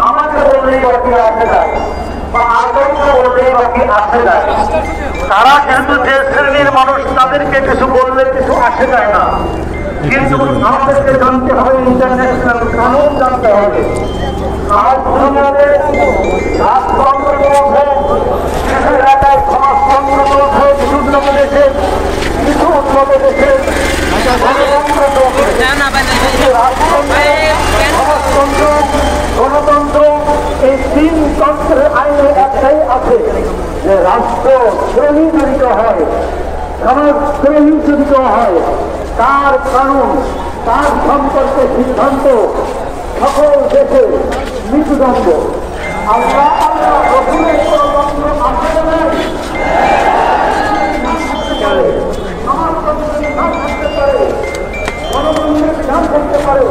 আমাকে বললেই বাকি আসে যায় বা আগামীকে বললেই বাকি আসে যায়। তারা কিন্তু যে শ্রেণীর মানুষ তাদেরকে কিছু বললে কিছু আসে যায় না, কিন্তু আমাদেরকে জানতে হবে ইন্টারন্যাশনাল কানুন জানতে হবে। আজ আমাদের রাজতন্ত্র এলাকায় সমাজতন্ত্র বিভিন্ন দেশে কিছু উন্নত দেশে গণতন্ত্র এই তিন তন্ত্রের আইনে একটাই আছে যে রাষ্ট্র শ্রেণী জড়িত হয়, সমাজ শ্রেণী জড়িত হয়, তার কানুন তার সম্পর্কে সিদ্ধান্ত সকল দেশে মৃত্যুদণ্ড। আল্লাহ আল্লাহ রসুলের কোনো তন্ত্র আছে না নাই? সমাজতন্ত্রের বিধান থাকতে পারে, গণতন্ত্রের বিধান থাকতে পারে।